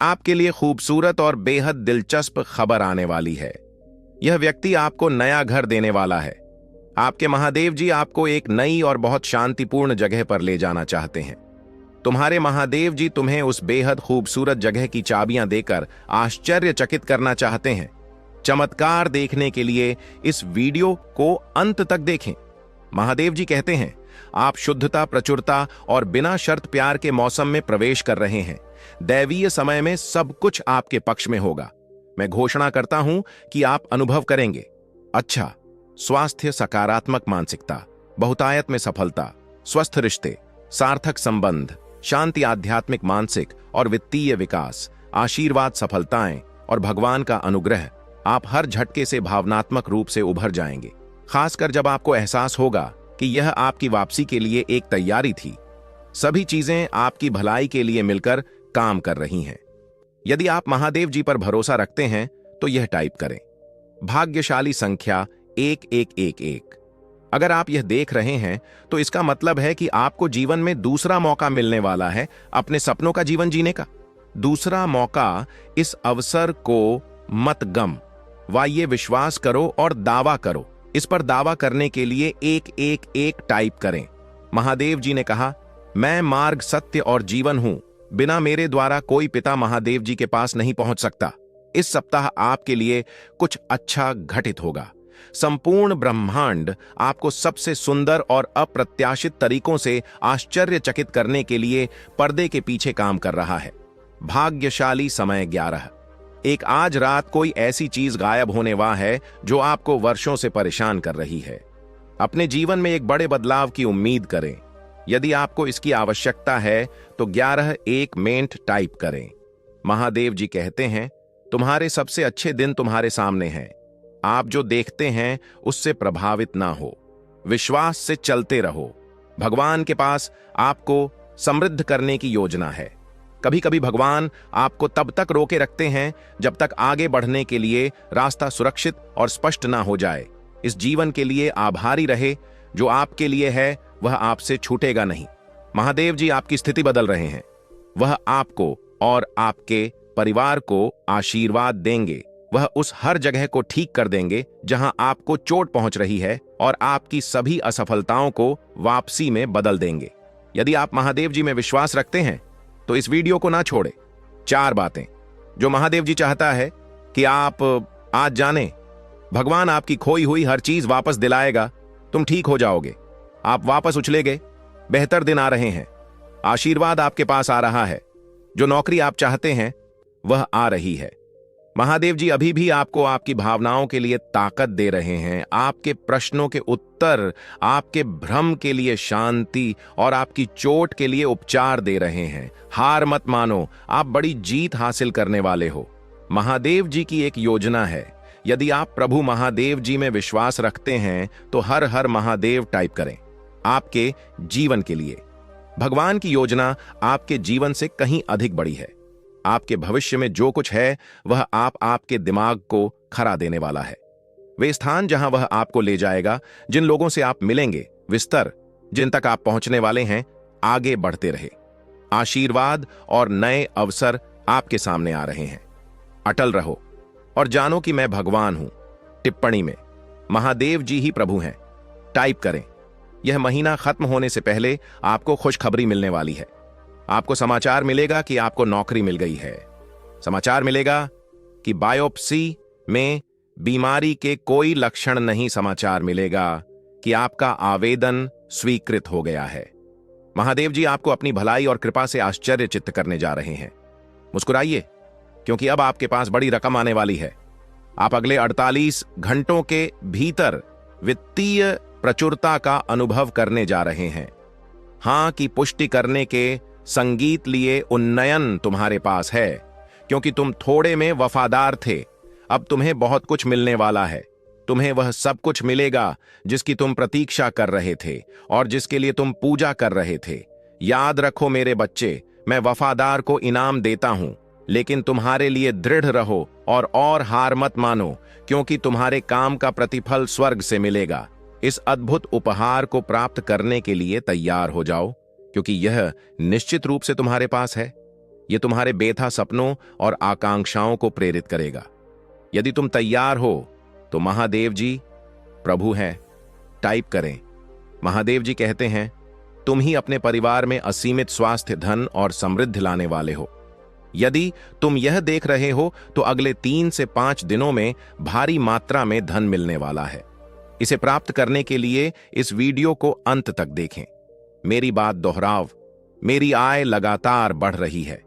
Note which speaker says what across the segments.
Speaker 1: आपके लिए खूबसूरत और बेहद दिलचस्प खबर आने वाली है। यह व्यक्ति आपको नया घर देने वाला है। आपके महादेव जी आपको एक नई और बहुत शांतिपूर्ण जगह पर ले जाना चाहते हैं। तुम्हारे महादेव जी तुम्हें उस बेहद खूबसूरत जगह की चाबियां देकर आश्चर्यचकित करना चाहते हैं। चमत्कार देखने के लिए इस वीडियो को अंत तक देखें। महादेव जी कहते हैं, आप शुद्धता, प्रचुरता और बिना शर्त प्यार के मौसम में प्रवेश कर रहे हैं। दैवीय समय में सब कुछ आपके पक्ष में होगा। मैं घोषणा करता हूं कि आप अनुभव करेंगे अच्छा स्वास्थ्य, सकारात्मक मानसिकता, बहुतायत में सफलता, स्वस्थ रिश्ते, सार्थक संबंध, शांति, आध्यात्मिक, मानसिक और वित्तीय विकास, आशीर्वाद, सफलताएं और भगवान का अनुग्रह। आप हर झटके से भावनात्मक रूप से उभर जाएंगे, खासकर जब आपको एहसास होगा कि यह आपकी वापसी के लिए एक तैयारी थी। सभी चीजें आपकी भलाई के लिए मिलकर काम कर रही हैं। यदि आप महादेव जी पर भरोसा रखते हैं तो यह टाइप करें, भाग्यशाली संख्या 1111। अगर आप यह देख रहे हैं तो इसका मतलब है कि आपको जीवन में दूसरा मौका मिलने वाला है अपने सपनों का जीवन जीने का। दूसरा मौका, इस अवसर को मत गम वा ये विश्वास करो और दावा करो। इस पर दावा करने के लिए 111 टाइप करें। महादेव जी ने कहा, मैं मार्ग, सत्य और जीवन हूं। बिना मेरे द्वारा कोई पिता महादेव जी के पास नहीं पहुंच सकता। इस सप्ताह आपके लिए कुछ अच्छा घटित होगा। संपूर्ण ब्रह्मांड आपको सबसे सुंदर और अप्रत्याशित तरीकों से आश्चर्यचकित करने के लिए पर्दे के पीछे काम कर रहा है। भाग्यशाली समय 11। एक आज रात कोई ऐसी चीज गायब होने वाला है जो आपको वर्षों से परेशान कर रही है। अपने जीवन में एक बड़े बदलाव की उम्मीद करें। यदि आपको इसकी आवश्यकता है तो 1111 टाइप करें। महादेव जी कहते हैं, तुम्हारे सबसे अच्छे दिन तुम्हारे सामने हैं। आप जो देखते हैं उससे प्रभावित ना हो, विश्वास से चलते रहो। भगवान के पास आपको समृद्ध करने की योजना है। कभी कभी भगवान आपको तब तक रोके रखते हैं जब तक आगे बढ़ने के लिए रास्ता सुरक्षित और स्पष्ट ना हो जाए। इस जीवन के लिए आभारी रहे। जो आपके लिए है वह आपसे छूटेगा नहीं। महादेव जी आपकी स्थिति बदल रहे हैं। वह आपको और आपके परिवार को आशीर्वाद देंगे। वह उस हर जगह को ठीक कर देंगे जहां आपको चोट पहुंच रही है और आपकी सभी असफलताओं को वापसी में बदल देंगे। यदि आप महादेव जी में विश्वास रखते हैं तो इस वीडियो को ना छोड़े। 4 बातें जो महादेव जी चाहता है कि आप आज जानें। भगवान आपकी खोई हुई हर चीज वापस दिलाएगा। तुम ठीक हो जाओगे। आप वापस उछलेगे। बेहतर दिन आ रहे हैं। आशीर्वाद आपके पास आ रहा है। जो नौकरी आप चाहते हैं वह आ रही है। महादेव जी अभी भी आपको आपकी भावनाओं के लिए ताकत दे रहे हैं। आपके प्रश्नों के उत्तर, आपके भ्रम के लिए शांति और आपकी चोट के लिए उपचार दे रहे हैं। हार मत मानो, आप बड़ी जीत हासिल करने वाले हो। महादेव जी की एक योजना है। यदि आप प्रभु महादेव जी में विश्वास रखते हैं तो हर हर महादेव टाइप करें। आपके जीवन के लिए भगवान की योजना आपके जीवन से कहीं अधिक बड़ी है। आपके भविष्य में जो कुछ है वह आपके दिमाग को खरा देने वाला है। वे स्थान जहां वह आपको ले जाएगा, जिन लोगों से आप मिलेंगे, विस्तर जिन तक आप पहुंचने वाले हैं, आगे बढ़ते रहे। आशीर्वाद और नए अवसर आपके सामने आ रहे हैं। अटल रहो और जानो कि मैं भगवान हूं। टिप्पणी में महादेव जी ही प्रभु हैं टाइप करें। यह महीना खत्म होने से पहले आपको खुशखबरी मिलने वाली है। आपको समाचार मिलेगा कि आपको नौकरी मिल गई है। समाचार मिलेगा कि बायोप्सी में बीमारी के कोई लक्षण नहीं। समाचार मिलेगा कि आपका आवेदन स्वीकृत हो गया है। महादेव जी आपको अपनी भलाई और कृपा से आश्चर्यचकित करने जा रहे हैं। मुस्कुराइए, क्योंकि अब आपके पास बड़ी रकम आने वाली है। आप अगले 48 घंटों के भीतर वित्तीय प्रचुरता का अनुभव करने जा रहे हैं। हां की पुष्टि करने के संगीत लिए उन्नयन तुम्हारे पास है, क्योंकि तुम थोड़े में वफादार थे। अब तुम्हें बहुत कुछ मिलने वाला है। तुम्हें वह सब कुछ मिलेगा जिसकी तुम प्रतीक्षा कर रहे थे और जिसके लिए तुम पूजा कर रहे थे। याद रखो मेरे बच्चे, मैं वफादार को इनाम देता हूं, लेकिन तुम्हारे लिए दृढ़ रहो और हार मत मानो, क्योंकि तुम्हारे काम का प्रतिफल स्वर्ग से मिलेगा। इस अद्भुत उपहार को प्राप्त करने के लिए तैयार हो जाओ, क्योंकि यह निश्चित रूप से तुम्हारे पास है। ये तुम्हारे बेथा सपनों और आकांक्षाओं को प्रेरित करेगा। यदि तुम तैयार हो तो महादेव जी प्रभु हैं टाइप करें। महादेव जी कहते हैं, तुम ही अपने परिवार में असीमित स्वास्थ्य, धन और समृद्धि लाने वाले हो। यदि तुम यह देख रहे हो तो अगले 3 से 5 दिनों में भारी मात्रा में धन मिलने वाला है। इसे प्राप्त करने के लिए इस वीडियो को अंत तक देखें। मेरी बात दोहराव, मेरी आय लगातार बढ़ रही है।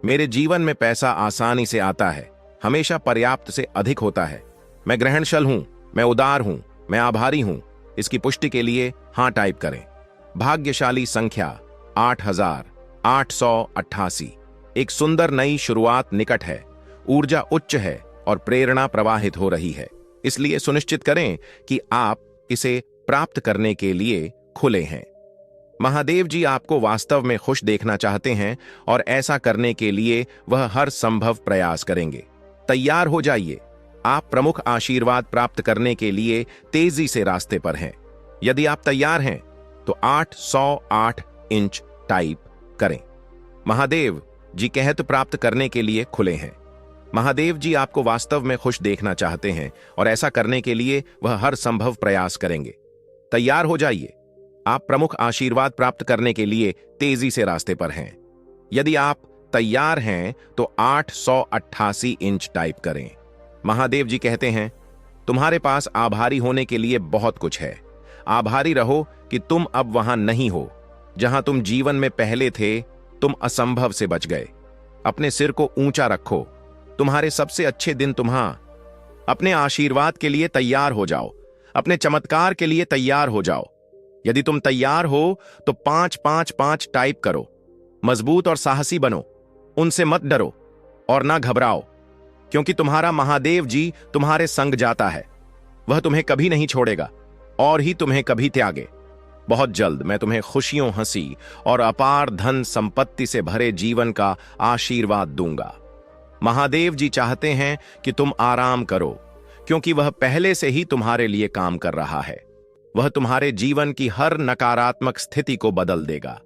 Speaker 1: मेरे जीवन में पैसा आसानी से आता है, हमेशा पर्याप्त से अधिक होता है। मैं ग्रहणशील हूं, मैं उदार हूं, मैं आभारी हूं। इसकी पुष्टि के लिए हां टाइप करें। भाग्यशाली संख्या 8888। एक सुंदर नई शुरुआत निकट है। ऊर्जा उच्च है और प्रेरणा प्रवाहित हो रही है। इसलिए सुनिश्चित करें कि आप इसे प्राप्त करने के लिए खुले हैं। महादेव जी आपको वास्तव में खुश देखना चाहते हैं और ऐसा करने के लिए वह हर संभव प्रयास करेंगे। तैयार हो जाइए। आप प्रमुख आशीर्वाद प्राप्त करने के लिए तेजी से रास्ते पर हैं। यदि आप तैयार हैं तो 808 इंच टाइप करें। महादेव जी कहत प्राप्त करने के लिए खुले हैं। महादेव जी आपको वास्तव में खुश देखना चाहते हैं और ऐसा करने के लिए वह हर संभव प्रयास करेंगे। तैयार हो जाइए। आप प्रमुख आशीर्वाद प्राप्त करने के लिए तेजी से रास्ते पर हैं। यदि आप तैयार हैं तो 888 इंच टाइप करें। महादेव जी कहते हैं, तुम्हारे पास आभारी होने के लिए बहुत कुछ है। आभारी रहो कि तुम अब वहां नहीं हो जहां तुम जीवन में पहले थे। तुम असंभव से बच गए। अपने सिर को ऊंचा रखो। तुम्हारे सबसे अच्छे दिन अपने आशीर्वाद के लिए तैयार हो जाओ। अपने चमत्कार के लिए तैयार हो जाओ। यदि तुम तैयार हो तो 555 टाइप करो। मजबूत और साहसी बनो। उनसे मत डरो और ना घबराओ, क्योंकि तुम्हारा महादेव जी तुम्हारे संग जाता है। वह तुम्हें कभी नहीं छोड़ेगा और ही तुम्हें कभी त्यागे। बहुत जल्द मैं तुम्हें खुशियों, हंसी और अपार धन संपत्ति से भरे जीवन का आशीर्वाद दूंगा। महादेव जी चाहते हैं कि तुम आराम करो, क्योंकि वह पहले से ही तुम्हारे लिए काम कर रहा है। वह तुम्हारे जीवन की हर नकारात्मक स्थिति को बदल देगा,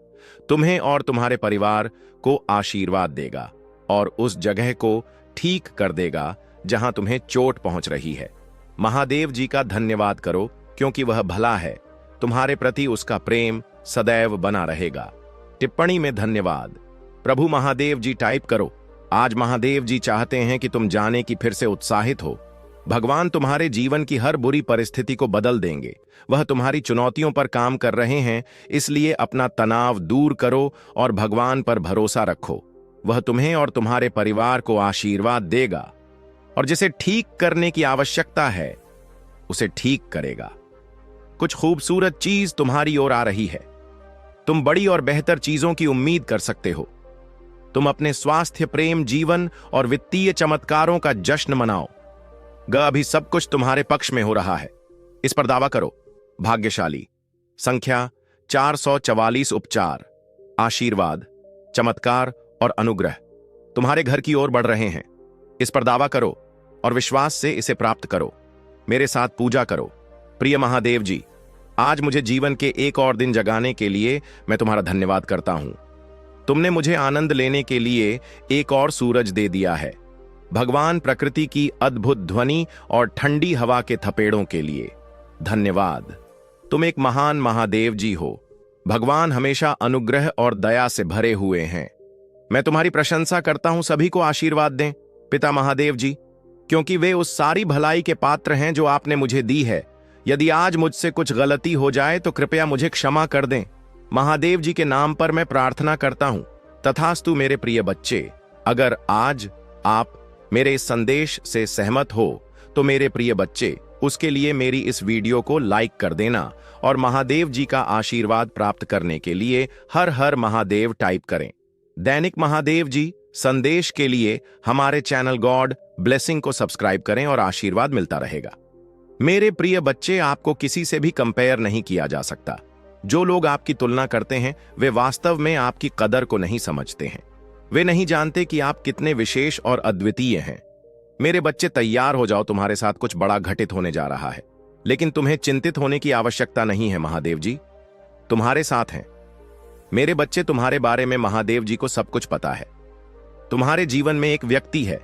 Speaker 1: तुम्हें और तुम्हारे परिवार को आशीर्वाद देगा और उस जगह को ठीक कर देगा जहां तुम्हें चोट पहुंच रही है। महादेव जी का धन्यवाद करो, क्योंकि वह भला है। तुम्हारे प्रति उसका प्रेम सदैव बना रहेगा। टिप्पणी में धन्यवाद। प्रभु महादेव जी टाइप करो। आज महादेव जी चाहते हैं कि तुम जाने की फिर से उत्साहित हो। भगवान तुम्हारे जीवन की हर बुरी परिस्थिति को बदल देंगे। वह तुम्हारी चुनौतियों पर काम कर रहे हैं, इसलिए अपना तनाव दूर करो और भगवान पर भरोसा रखो। वह तुम्हें और तुम्हारे परिवार को आशीर्वाद देगा और जिसे ठीक करने की आवश्यकता है उसे ठीक करेगा। कुछ खूबसूरत चीज तुम्हारी ओर आ रही है। तुम बड़ी और बेहतर चीजों की उम्मीद कर सकते हो। तुम अपने स्वास्थ्य, प्रेम, जीवन और वित्तीय चमत्कारों का जश्न मनाओ। अभी सब कुछ तुम्हारे पक्ष में हो रहा है। इस पर दावा करो। भाग्यशाली संख्या 444। उपचार, आशीर्वाद, चमत्कार और अनुग्रह तुम्हारे घर की ओर बढ़ रहे हैं। इस पर दावा करो और विश्वास से इसे प्राप्त करो। मेरे साथ पूजा करो। प्रिय महादेव जी, आज मुझे जीवन के एक और दिन जगाने के लिए मैं तुम्हारा धन्यवाद करता हूं। तुमने मुझे आनंद लेने के लिए एक और सूरज दे दिया है। भगवान प्रकृति की अद्भुत ध्वनि और ठंडी हवा के थपेड़ों के लिए धन्यवाद। तुम एक महान महादेव जी हो। भगवान हमेशा अनुग्रह और दया से भरे हुए हैं। मैं तुम्हारी प्रशंसा करता हूं। सभी को आशीर्वाद दें पिता महादेव जी, क्योंकि वे उस सारी भलाई के पात्र हैं जो आपने मुझे दी है। यदि आज मुझसे कुछ गलती हो जाए तो कृपया मुझे क्षमा कर दें। महादेव जी के नाम पर मैं प्रार्थना करता हूं। तथास्तु मेरे प्रिय बच्चे, अगर आज आप मेरे इस संदेश से सहमत हो तो मेरे प्रिय बच्चे, उसके लिए मेरी इस वीडियो को लाइक कर देना और महादेव जी का आशीर्वाद प्राप्त करने के लिए हर हर महादेव टाइप करें। दैनिक महादेव जी संदेश के लिए हमारे चैनल गॉड ब्लेसिंग को सब्सक्राइब करें और आशीर्वाद मिलता रहेगा। मेरे प्रिय बच्चे, आपको किसी से भी कंपेयर नहीं किया जा सकता। जो लोग आपकी तुलना करते हैं वे वास्तव में आपकी कदर को नहीं समझते हैं। वे नहीं जानते कि आप कितने विशेष और अद्वितीय हैं। मेरे बच्चे, तैयार हो जाओ। तुम्हारे साथ कुछ बड़ा घटित होने जा रहा है, लेकिन तुम्हें चिंतित होने की आवश्यकता नहीं है। महादेव जी तुम्हारे साथ हैं। मेरे बच्चे, तुम्हारे बारे में महादेव जी को सब कुछ पता है। तुम्हारे जीवन में एक व्यक्ति है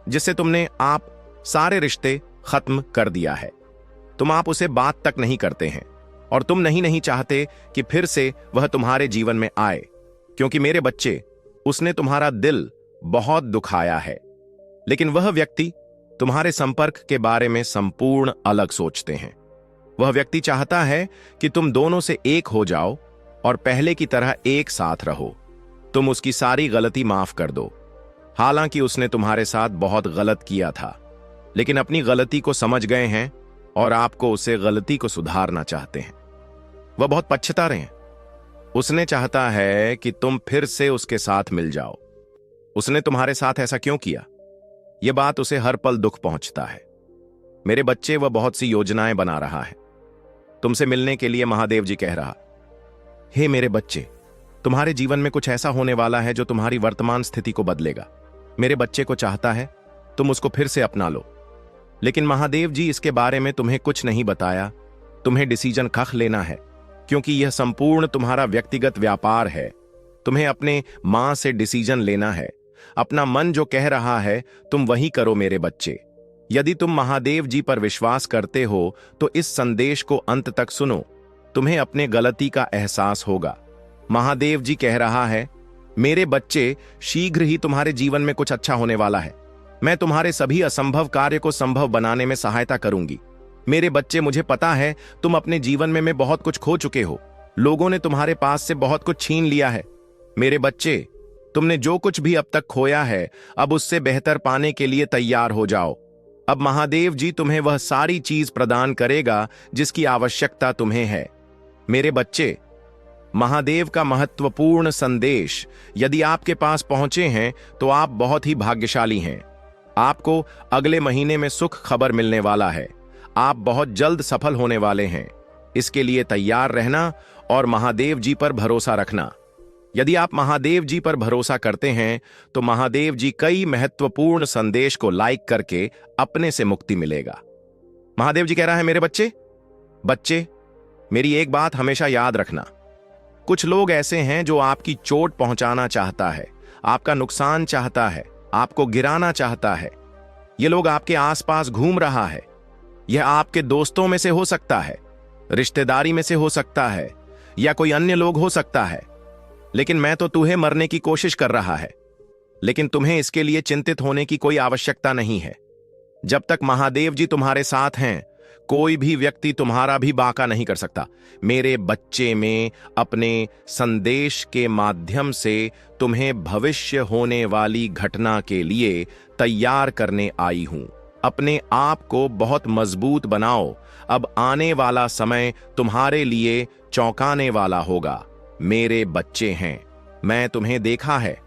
Speaker 1: जिससे तुमने आप सारे रिश्ते खत्म कर दिया है। तुम आप उसे बात तक नहीं करते हैं और तुम नहीं चाहते कि फिर से वह तुम्हारे जीवन में आए, क्योंकि मेरे बच्चे, उसने तुम्हारा दिल बहुत दुखाया है। लेकिन वह व्यक्ति तुम्हारे संपर्क के बारे में संपूर्ण अलग सोचते हैं। वह व्यक्ति चाहता है कि तुम दोनों से एक हो जाओ और पहले की तरह एक साथ रहो। तुम उसकी सारी गलती माफ कर दो। हालांकि उसने तुम्हारे साथ बहुत गलत किया था, लेकिन अपनी गलती को समझ गए हैं और आपको उसे गलती को सुधारना चाहते हैं। वह बहुत पछता रहे हैं। उसने चाहता है कि तुम फिर से उसके साथ मिल जाओ। उसने तुम्हारे साथ ऐसा क्यों किया? यह बात उसे हर पल दुख पहुंचता है। मेरे बच्चे, वह बहुत सी योजनाएं बना रहा है। तुमसे मिलने के लिए महादेव जी कह रहा, हे मेरे बच्चे, तुम्हारे जीवन में कुछ ऐसा होने वाला है जो तुम्हारी वर्तमान स्थिति को बदलेगा। मेरे बच्चे को चाहता है तुम उसको फिर से अपना लो, लेकिन महादेव जी इसके बारे में तुम्हें कुछ नहीं बताया। तुम्हें डिसीजन खख लेना है, क्योंकि यह संपूर्ण तुम्हारा व्यक्तिगत व्यापार है। तुम्हें अपने मां से डिसीजन लेना है। अपना मन जो कह रहा है तुम वही करो मेरे बच्चे। यदि तुम महादेव जी पर विश्वास करते हो तो इस संदेश को अंत तक सुनो। तुम्हें अपने गलती का एहसास होगा। महादेव जी कह रहा है, मेरे बच्चे, शीघ्र ही तुम्हारे जीवन में कुछ अच्छा होने वाला है। मैं तुम्हारे सभी असंभव कार्य को संभव बनाने में सहायता करूंगी। मेरे बच्चे, मुझे पता है तुम अपने जीवन में बहुत कुछ खो चुके हो। लोगों ने तुम्हारे पास से बहुत कुछ छीन लिया है। मेरे बच्चे, तुमने जो कुछ भी अब तक खोया है, अब उससे बेहतर पाने के लिए तैयार हो जाओ। अब महादेव जी तुम्हें वह सारी चीज प्रदान करेगा जिसकी आवश्यकता तुम्हें है। मेरे बच्चे, महादेव का महत्वपूर्ण संदेश यदि आपके पास पहुंचे हैं तो आप बहुत ही भाग्यशाली हैं। आपको अगले महीने में सुख खबर मिलने वाला है। आप बहुत जल्द सफल होने वाले हैं। इसके लिए तैयार रहना और महादेव जी पर भरोसा रखना। यदि आप महादेव जी पर भरोसा करते हैं तो महादेव जी कई महत्वपूर्ण संदेश को लाइक करके अपने से मुक्ति मिलेगा। महादेव जी कह रहा है, मेरे बच्चे, मेरी एक बात हमेशा याद रखना। कुछ लोग ऐसे हैं जो आपकी चोट पहुंचाना चाहता है, आपका नुकसान चाहता है, आपको गिराना चाहता है। ये लोग आपके आसपास घूम रहा है। यह आपके दोस्तों में से हो सकता है, रिश्तेदारी में से हो सकता है, या कोई अन्य लोग हो सकता है। लेकिन मैं तो तुम्हें मरने की कोशिश कर रहा है, लेकिन तुम्हें इसके लिए चिंतित होने की कोई आवश्यकता नहीं है। जब तक महादेव जी तुम्हारे साथ हैं, कोई भी व्यक्ति तुम्हारा भी बाका नहीं कर सकता। मेरे बच्चे, में अपने संदेश के माध्यम से तुम्हें भविष्य होने वाली घटना के लिए तैयार करने आई हूं। अपने आप को बहुत मजबूत बनाओ। अब आने वाला समय तुम्हारे लिए चौंकाने वाला होगा। मेरे बच्चे हैं, मैं तुम्हें देखा है।